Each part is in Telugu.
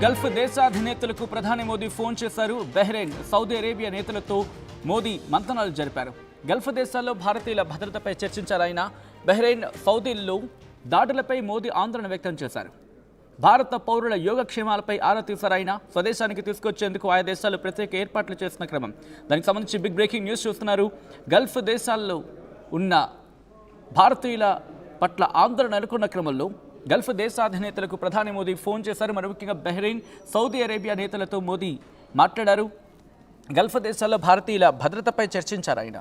గల్ఫ్ దేశాధినేతలకు ప్రధాని మోదీ ఫోన్ చేశారు. బహ్రెయిన్, సౌదీ అరేబియా నేతలతో మోదీ మంతనాలు జరిపారు. గల్ఫ్ దేశాల్లో భారతీయుల భద్రతపై చర్చించారు ఆయన. బహ్రెయిన్, సౌదీల్లో దాడులపై మోదీ ఆందోళన వ్యక్తం చేశారు. భారత పౌరుల యోగక్షేమాలపై ఆరా తీశారు ఆయన. స్వదేశానికి తీసుకొచ్చేందుకు ఆయా దేశాలు ప్రత్యేక ఏర్పాట్లు చేసిన క్రమం. దానికి సంబంధించి బిగ్ బ్రేకింగ్ న్యూస్ చూస్తున్నారు. గల్ఫ్ దేశాల్లో ఉన్న భారతీయుల పట్ల ఆందోళన నెలకొన్న క్రమంలో గల్ఫ్ దేశాధినేతలకు ప్రధాని మోదీ ఫోన్ చేశారు. మరి ముఖ్యంగా బహ్రెయిన్, సౌదీ అరేబియా నేతలతో మోదీ మాట్లాడారు. గల్ఫ్ దేశాల్లో భారతీయుల భద్రతపై చర్చించారు ఆయన.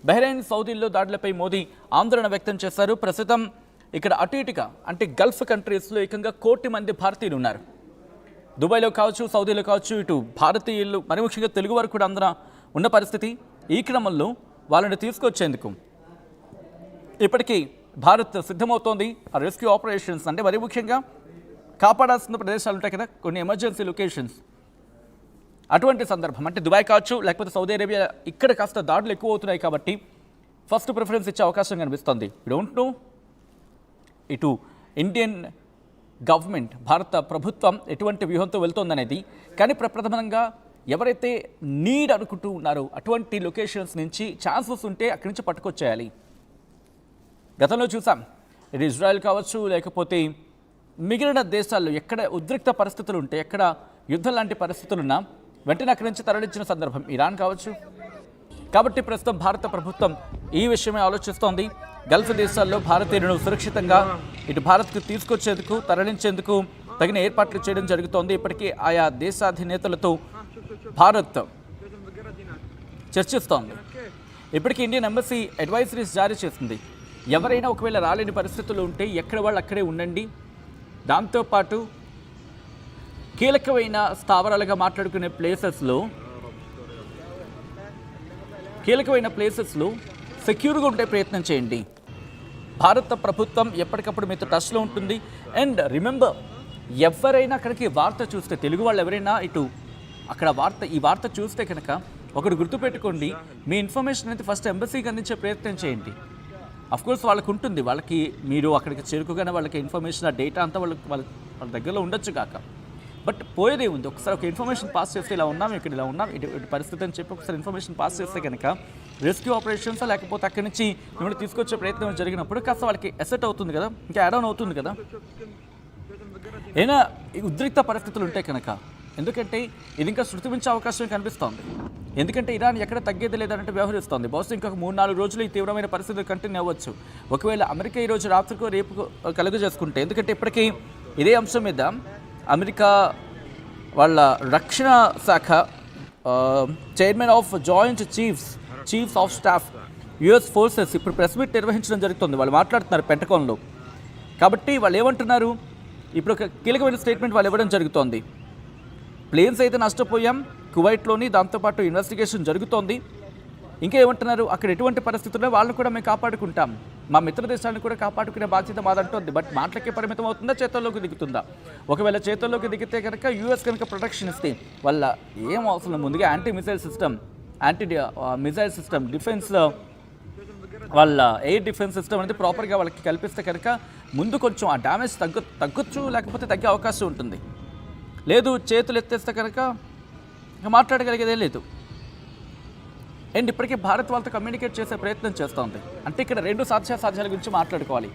బహ్రెయిన్, సౌదీల్లో దాడులపై మోదీ ఆందోళన వ్యక్తం చేశారు. ప్రస్తుతం ఇక్కడ అటు ఇటుగా అంటే గల్ఫ్ కంట్రీస్లో ఏకంగా 1 కోటి మంది భారతీయులు ఉన్నారు. దుబాయ్లో కావచ్చు, సౌదీలో కావచ్చు, ఇటు భారతీయులు మరి ముఖ్యంగా తెలుగు వారు కూడా అందరూ ఉన్న పరిస్థితి. ఈ క్రమంలో వాళ్ళని తీసుకొచ్చేందుకు ఇప్పటికీ భారత్ సిద్ధమవుతోంది. ఆ రెస్క్యూ ఆపరేషన్స్ అంటే మరి ముఖ్యంగా కాపాడాల్సిన ప్రదేశాలు ఉంటాయి కదా, కొన్ని ఎమర్జెన్సీ లొకేషన్స్. అటువంటి సందర్భం అంటే దుబాయ్ కావచ్చు, లేకపోతే సౌదీ అరేబియా, ఇక్కడ కాస్త దాడులు ఎక్కువ అవుతున్నాయి కాబట్టి ఫస్ట్ ప్రిఫరెన్స్ ఇచ్చే అవకాశం కనిపిస్తుంది. ఇటు ఇండియన్ గవర్నమెంట్, భారత ప్రభుత్వం ఎటువంటి వ్యూహంతో వెళ్తోందనేది. కానీ ప్రప్రథమంగా ఎవరైతే నీడ్ అనుకుంటూ ఉన్నారో అటువంటి లొకేషన్స్ నుంచి ఛాన్సెస్ ఉంటే అక్కడి నుంచి పట్టుకొచ్చేయాలి. గతంలో చూసాం, ఇది ఇజ్రాయెల్ కావచ్చు, లేకపోతే మిగిలిన దేశాల్లో ఎక్కడ ఉద్రిక్త పరిస్థితులు ఉంటే, ఎక్కడ యుద్ధం లాంటి పరిస్థితులున్నా వెంటనే అక్కడి నుంచి తరలించిన సందర్భం ఇరాన్ కావచ్చు. కాబట్టి ప్రస్తుతం భారత ప్రభుత్వం ఈ విషయమే ఆలోచిస్తోంది. గల్ఫ్ దేశాల్లో భారతీయులను సురక్షితంగా ఇటు భారత్కు తీసుకొచ్చేందుకు, తరలించేందుకు తగిన ఏర్పాట్లు చేయడం జరుగుతోంది. ఇప్పటికీ ఆయా దేశాధినేతలతో భారత్ చర్చిస్తోంది. ఇప్పటికీ ఇండియన్ ఎంబసీ అడ్వైజరీస్ జారీ చేసింది. ఎవరైనా ఒకవేళ రాలేని పరిస్థితులు ఉంటే ఎక్కడ వాళ్ళు అక్కడే ఉండండి. దాంతోపాటు కీలకమైన స్థావరాలుగా మాట్లాడుకునే ప్లేసెస్లో సెక్యూర్గా ఉండే ప్రయత్నం చేయండి. భారత ప్రభుత్వం ఎప్పటికప్పుడు మీతో టచ్లో ఉంటుంది. అండ్ రిమెంబర్, ఎవరైనా అక్కడికి వార్త చూస్తే, తెలుగు వాళ్ళు ఎవరైనా ఇటు అక్కడ ఈ వార్త చూస్తే కనుక ఒకటి గుర్తుపెట్టుకోండి, మీ ఇన్ఫర్మేషన్ అనేది ఫస్ట్ ఎంబసీకి అందించే ప్రయత్నం చేయండి. అఫ్కోర్స్ వాళ్ళకు ఉంటుంది, వాళ్ళకి మీరు అక్కడికి చేరుకోగానే వాళ్ళకి ఇన్ఫర్మేషన్, ఆ డేటా అంతా వాళ్ళ దగ్గరలో ఉండొచ్చు కాక, బట్ పోయేదే ఉంది. ఒకసారి ఒక ఇన్ఫర్మేషన్ పాస్ చేస్తే ఇలా ఉన్నాం, ఇక్కడ ఇలా ఉన్నాం, ఇటు పరిస్థితి అని చెప్పి ఒకసారి ఇన్ఫర్మేషన్ పాస్ చేస్తే కనుక రెస్క్యూ ఆపరేషన్స్ లేకపోతే అక్కడి నుంచి మిమ్మల్ని తీసుకొచ్చే ప్రయత్నం జరిగినప్పుడు కాస్త వాళ్ళకి ఎసెట్ అవుతుంది కదా, ఇంకా యాడ్ ఆన్ అవుతుంది కదా. అయినా ఉద్రిక్త పరిస్థితులు ఉంటాయి కనుక, ఎందుకంటే ఇది ఇంకా శృతి మించే అవకాశం కనిపిస్తోంది. ఎందుకంటే ఇరాన్ ఎక్కడ తగ్గేది లేదంటే వ్యవహరిస్తోంది. బహుశా ఇంకొక 3-4 రోజులు ఈ తీవ్రమైన పరిస్థితులు కంటిన్యూ అవ్వచ్చు. ఒకవేళ అమెరికా ఈరోజు రాత్రికో రేపు కలుగజేసుకుంటే, ఎందుకంటే ఇప్పటికీ ఇదే అంశం మీద అమెరికా వాళ్ళ రక్షణ శాఖ chairman of joint chiefs of staff US forces ఇప్పుడు ప్రెస్ మీట్ నిర్వహించడం జరుగుతుంది. వాళ్ళు మాట్లాడుతున్నారు పెంటగాన్లో. కాబట్టి వాళ్ళు ఏమంటున్నారు, ఇప్పుడు ఒక కీలకమైన స్టేట్మెంట్ వాళ్ళు ఇవ్వడం జరుగుతోంది. ప్లేన్స్ అయితే నష్టపోయాం కువైట్లోని, దాంతోపాటు ఇన్వెస్టిగేషన్ జరుగుతోంది. ఇంకా ఏమంటున్నారు, అక్కడ ఎటువంటి పరిస్థితుల్లో వాళ్ళని కూడా మేము కాపాడుకుంటాం, మా మిత్ర దేశాలను కూడా కాపాడుకునే బాధ్యత మాదంటోంది. బట్ మాటలకే పరిమితం అవుతుందా, చేతుల్లోకి దిగుతుందా? ఒకవేళ చేతుల్లోకి దిగితే కనుక యూఎస్ కనుక ప్రొటెక్షన్ ఇస్తే వాళ్ళ ఏం అవసరం, ముందుగా యాంటీ మిసైల్ సిస్టమ్ డిఫెన్స్, వాళ్ళ ఎయిర్ డిఫెన్స్ సిస్టమ్ అనేది ప్రాపర్గా వాళ్ళకి కల్పిస్తే కనుక ముందు కొంచెం ఆ డ్యామేజ్ తగ్గొచ్చు, లేకపోతే తగ్గే అవకాశం ఉంటుంది. లేదు చేతులు ఎత్తేస్తే కనుక ఇంకా మాట్లాడగలిగేదే లేదు. అండ్ ఇప్పటికీ భారత్ వాళ్ళతో కమ్యూనికేట్ చేసే ప్రయత్నం చేస్తోంది. అంటే ఇక్కడ 2 సాధ్యాల గురించి మాట్లాడుకోవాలి.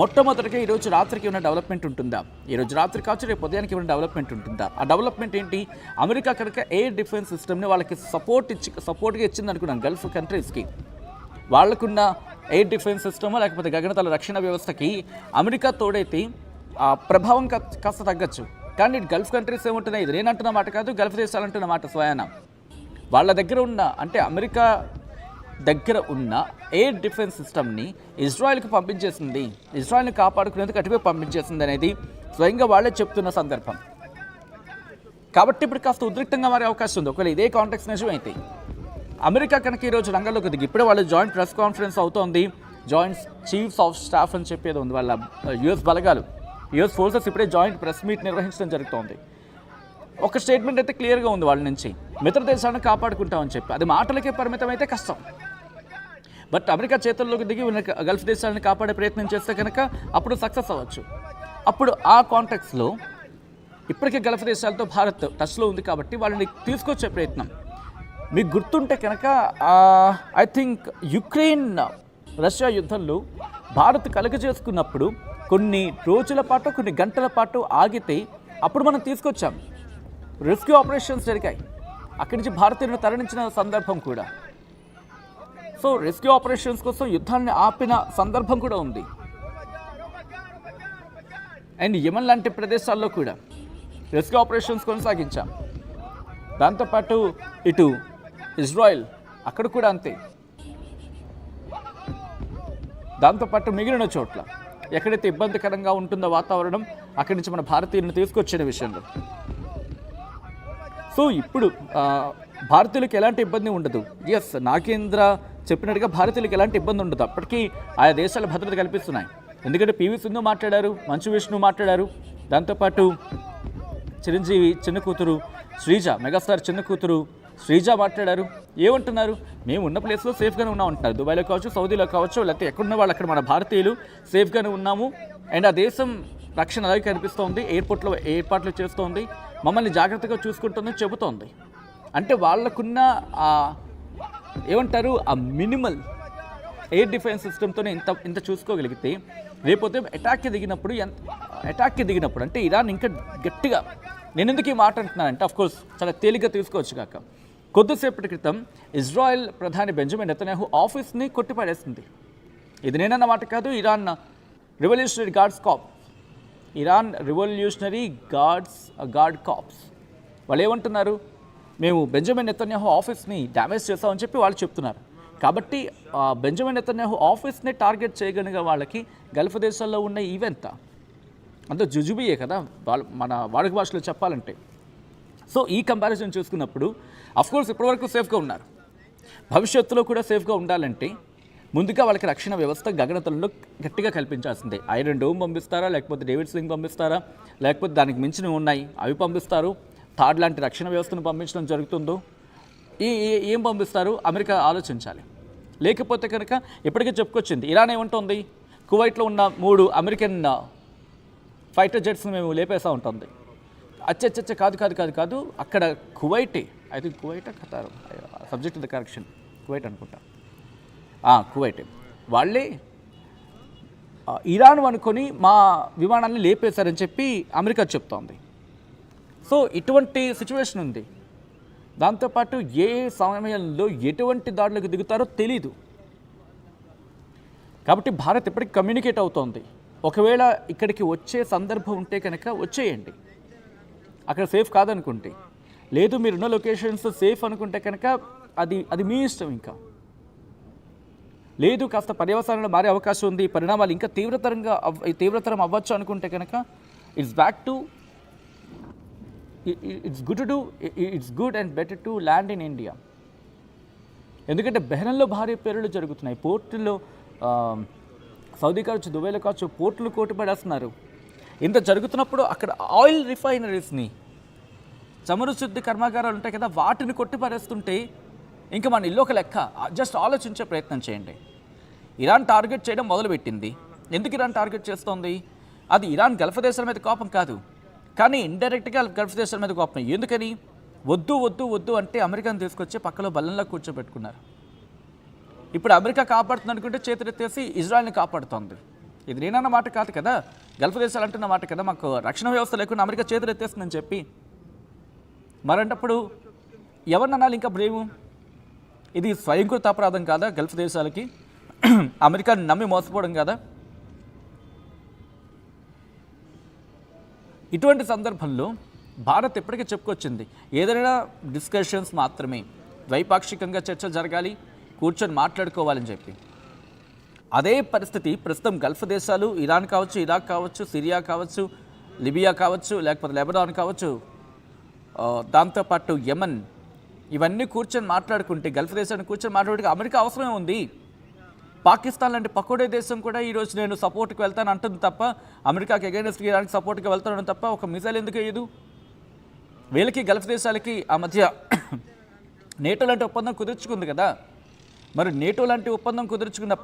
మొట్టమొదటిగా ఈరోజు రాత్రికి ఉన్న డెవలప్మెంట్ ఉంటుందా, ఈరోజు రాత్రి కావచ్చు రేపు ఉదయానికి ఉన్న డెవలప్మెంట్ ఉంటుందా? ఆ డెవలప్మెంట్ ఏంటి? అమెరికా కనుక ఎయిర్ డిఫెన్స్ సిస్టమ్ని వాళ్ళకి సపోర్ట్గా ఇచ్చింది అనుకున్నాను. గల్ఫ్ కంట్రీస్కి వాళ్ళకున్న ఎయిర్ డిఫెన్స్ సిస్టమ్ లేకపోతే గగనతల రక్షణ వ్యవస్థకి అమెరికా తోడైతే ఆ ప్రభావం కాస్త తగ్గచ్చు. కానీ గల్ఫ్ కంట్రీస్ ఏముంటున్నాయి, ఇది నేను అంటున్న మాట కాదు, గల్ఫ్ దేశాలు అంటున్న మాట స్వయాన. వాళ్ళ దగ్గర ఉన్న, అంటే అమెరికా దగ్గర ఉన్న ఎయిర్ డిఫెన్స్ సిస్టమ్ని ఇజ్రాయెల్కి పంపించేసింది, ఇజ్రాయెల్ని కాపాడుకునేందుకు అటువైపు పంపించేసింది అనేది స్వయంగా వాళ్ళే చెప్తున్న సందర్భం. కాబట్టి ఇప్పుడు కాస్త ఉద్రిక్తంగా మారే అవకాశం ఉంది. ఒకవేళ ఇదే కాంటెక్స్ట్ నిజమైతే అమెరికా కనుక ఈరోజు రంగంలోకి దిగి, ఇప్పుడే వాళ్ళు జాయింట్ ప్రెస్ కాన్ఫరెన్స్ అవుతోంది. జాయింట్ చీఫ్స్ ఆఫ్ స్టాఫ్ అని చెప్పేది ఉంది, వాళ్ళ యుఎస్ ఫోర్సెస్ ఇప్పుడే జాయింట్ ప్రెస్ మీట్ నిర్వహించడం జరుగుతోంది. ఒక స్టేట్మెంట్ అయితే క్లియర్గా ఉంది వాళ్ళ నుంచి, మిత్ర దేశాలను కాపాడుకుంటామని చెప్పి. అది మాటలకే పరిమితం అయితే కష్టం. బట్ అమెరికా చేతుల్లోకి దిగి గల్ఫ్ దేశాలను కాపాడే ప్రయత్నం చేస్తే కనుక అప్పుడు సక్సెస్ అవ్వచ్చు. అప్పుడు ఆ కాంటెక్స్లో ఇప్పటికే గల్ఫ్ దేశాలతో భారత్ టచ్లో ఉంది కాబట్టి వాళ్ళని తీసుకొచ్చే ప్రయత్నం. మీకు గుర్తుంటే కనుక ఐ థింక్ యుక్రెయిన్ రష్యా యుద్ధంలో భారత్ కలుగజేసుకున్నప్పుడు కొన్ని రోజుల పాటు కొన్ని గంటల పాటు ఆగితే అప్పుడు మనం తీసుకొచ్చాం. రెస్క్యూ ఆపరేషన్స్ జరిగాయి, అక్కడి నుంచి భారతీయులను తరలించిన సందర్భం కూడా. సో రెస్క్యూ ఆపరేషన్స్ కోసం యుద్ధాన్ని ఆపిన సందర్భం కూడా ఉంది. అండ్ యెమెన్ లాంటి ప్రదేశాల్లో కూడా రెస్క్యూ ఆపరేషన్స్ కొనసాగించాం. దాంతోపాటు ఇటు ఇజ్రాయెల్ అక్కడ కూడా అంతే. దాంతోపాటు మిగిలిన చోట్ల ఎక్కడైతే ఇబ్బందికరంగా ఉంటుందో వాతావరణం, అక్కడి నుంచి మన భారతీయులను తీసుకొచ్చిన విషయంలో. సో ఇప్పుడు భారతీయులకు ఎలాంటి ఇబ్బంది ఉండదు. ఎస్, నాగేంద్ర చెప్పినట్టుగా భారతీయులకు ఎలాంటి ఇబ్బంది ఉండదు. అప్పటికీ ఆయా దేశాల భద్రత కల్పిస్తున్నాయి. ఎందుకంటే పివి సింధు మాట్లాడారు, మంచు విష్ణు మాట్లాడారు, దాంతోపాటు చిరంజీవి చిన్న కూతురు శ్రీజ, మెగాస్టార్ చిన్న కూతురు శ్రీజ మాట్లాడారు. ఏమంటున్నారు? మేము ఉన్న ప్లేస్లో సేఫ్గానే ఉన్నాం అంటున్నారు. దుబాయ్లో కావచ్చు, సౌదీలో కావచ్చు, లేకపోతే ఎక్కడున్న వాళ్ళు అక్కడ మన భారతీయులు సేఫ్గానే ఉన్నాము. అండ్ ఆ దేశం రక్షణ అలాగే కనిపిస్తోంది, ఎయిర్పోర్ట్లో ఏర్పాట్లు చేస్తోంది, మమ్మల్ని జాగ్రత్తగా చూసుకుంటుందని చెబుతోంది. అంటే వాళ్ళకున్న ఏమంటారు ఆ మినిమల్ ఎయిర్ డిఫెన్స్ సిస్టమ్తోనే ఇంత చూసుకోగలిగితే రేపోతే అటాక్కి దిగినప్పుడు అంటే ఇరాన్ ఇంకా గట్టిగా. నేను ఎందుకు ఈ మాట అంటున్నానంటే అఫ్కోర్స్ చాలా తేలిగ్గా తీసుకోవచ్చు కాక, కొద్దిసేపటి క్రితం ఇజ్రాయెల్ ప్రధాని బెంజమిన్ నెతన్యాహు ఆఫీస్ని కొట్టిపడేస్తుంది. ఇది నేనన్న మాట కాదు, ఇరాన్ రివల్యూషనరీ గార్డ్ కాప్స్ వాళ్ళు ఏమంటున్నారు? మేము బెంజమిన్ నెతన్యాహు ఆఫీస్ని డ్యామేజ్ చేస్తామని చెప్పి వాళ్ళు చెప్తున్నారు. కాబట్టి బెంజమిన్ నెతన్యాహు ఆఫీస్ని టార్గెట్ చేయగలిగిన వాళ్ళకి గల్ఫ్ దేశాల్లో ఉన్న ఈవెంత అంత జుజుబియే కదా మన వాడుక భాషలో చెప్పాలంటే. సో ఈ కంపారిజన్ చూసుకున్నప్పుడు అఫ్కోర్స్ ఇప్పటివరకు సేఫ్గా ఉన్నారు. భవిష్యత్తులో కూడా సేఫ్గా ఉండాలంటే ముందుగా వాళ్ళకి రక్షణ వ్యవస్థ గగనతలంలో గట్టిగా కల్పించాల్సిందే. ఐరన్ డోమ్ పంపిస్తారా, లేకపోతే డేవిడ్ స్లింగ్ పంపిస్తారా, లేకపోతే దానికి మించినవి ఉన్నాయి అవి పంపిస్తారు, థాడ్ లాంటి రక్షణ వ్యవస్థను పంపించడం జరుగుతుందో ఏం పంపిస్తారు అమెరికా ఆలోచించాలి. లేకపోతే కనుక ఇప్పటికే చెప్పుకొచ్చింది, ఇరాన్ ఏమంటుంది, కువైట్లో ఉన్న 3 అమెరికన్ ఫైటర్ జెట్స్ని మేము లేపేస్తూ ఉంటుంది. అచ్చచ్చచ్చ కాదు, అక్కడ కువైటే, I think Kuwait Qatar, subject the correction Kuwait అనుకుంటా, కువైటే వాళ్ళే ఇరాన్ అనుకొని మా విమానాన్ని లేపేశారని చెప్పి అమెరికా చెప్తోంది. సో ఇటువంటి సిచ్యువేషన్ ఉంది. దాంతోపాటు ఏ సమయంలో ఎటువంటి దాడులకు దిగుతారో తెలీదు. కాబట్టి భారత్ ఇప్పటికి కమ్యూనికేట్ అవుతోంది. ఒకవేళ ఇక్కడికి వచ్చే సందర్భం ఉంటే కనుక వచ్చేయండి, అక్కడ సేఫ్ కాదనుకుంటే. లేదు మీరున్న లొకేషన్స్ సేఫ్ అనుకుంటే కనుక అది మీ ఇష్టం. ఇంకా లేదు కాస్త పర్యవసానంలో మారే అవకాశం ఉంది, పరిణామాలు ఇంకా తీవ్రతరం అవ్వచ్చు అనుకుంటే కనుక it's good and better to land in India. ఎందుకంటే బెహ్రెన్లో భారీ పేలుళ్లు జరుగుతున్నాయి. పోర్టుల్లో సౌదీ కావచ్చు, దుబాయ్లో కావచ్చు, పోర్టులు కొట్టిపడేస్తున్నారు. ఇంత జరుగుతున్నప్పుడు అక్కడ ఆయిల్ రిఫైనరీస్ని, చమురు శుద్ధి కర్మాగారాలు ఉంటాయి కదా, వాటిని కొట్టిపడేస్తుంటే ఇంకా మన ఇల్లు ఒక లెక్క. జస్ట్ ఆలోచించే ప్రయత్నం చేయండి. ఇరాన్ టార్గెట్ చేయడం మొదలుపెట్టింది. ఎందుకు ఇరాన్ టార్గెట్ చేస్తోంది? అది ఇరాన్ గల్ఫ్ దేశాల మీద కోపం కాదు, కానీ ఇండైరెక్ట్గా గల్ఫ్ దేశాల మీద కోపం. ఎందుకని? వద్దు అంటే అమెరికాను తీసుకొచ్చి పక్కలో బల్లంలో కూర్చోబెట్టుకున్నారు. ఇప్పుడు అమెరికా కాపాడుతుంది అనుకుంటే చేతులెత్తేసి ఇజ్రాయెల్ని కాపాడుతోంది. ఇది నేనన్న మాట కాదు కదా, గల్ఫ్ దేశాలు అంటున్న మాట కదా. మాకు రక్షణ వ్యవస్థ లేకుండా అమెరికా చేతులెత్తేస్తుందని చెప్పి మరంటప్పుడు ఎవరినన్నాలి ఇంకా బ్రేము? ఇది స్వయంకృత అపరాధం కాదా గల్ఫ్ దేశాలకి? అమెరికాని నమ్మి మోసపోవడం కాదా? ఇటువంటి సందర్భంలో భారత్ ఎప్పటికీ చెప్పుకొచ్చింది, ఏదైనా డిస్కషన్స్ మాత్రమే, ద్వైపాక్షికంగా చర్చలు జరగాలి, కూర్చొని మాట్లాడుకోవాలని చెప్పి. అదే పరిస్థితి ప్రస్తుతం గల్ఫ్ దేశాలు, ఇరాన్ కావచ్చు, ఇరాక్ కావచ్చు, సిరియా కావచ్చు, లిబియా కావచ్చు, లేకపోతే లెబనాన్ కావచ్చు, దాంతోపాటు యెమెన్, ఇవన్నీ కూర్చొని మాట్లాడుకుంటే, గల్ఫ్ దేశాన్ని కూర్చొని మాట్లాడుకుంటే అమెరికా అవసరమే ఉంది. పాకిస్తాన్ లాంటి పకోడే దేశం కూడా ఈరోజు నేను సపోర్ట్కి వెళ్తాను అంటుంది తప్ప, అమెరికాకి అగైనెస్ట్ ఇరాన్కి సపోర్ట్గా వెళ్తానని తప్ప ఒక మిసైల్ ఎందుకు వేయదు? వీళ్ళకి గల్ఫ్ దేశాలకి ఆ మధ్య నేటో లాంటి ఒప్పందం కుదుర్చుకుంది కదా. మరి నేటో లాంటి ఒప్పందం కుదుర్చుకున్న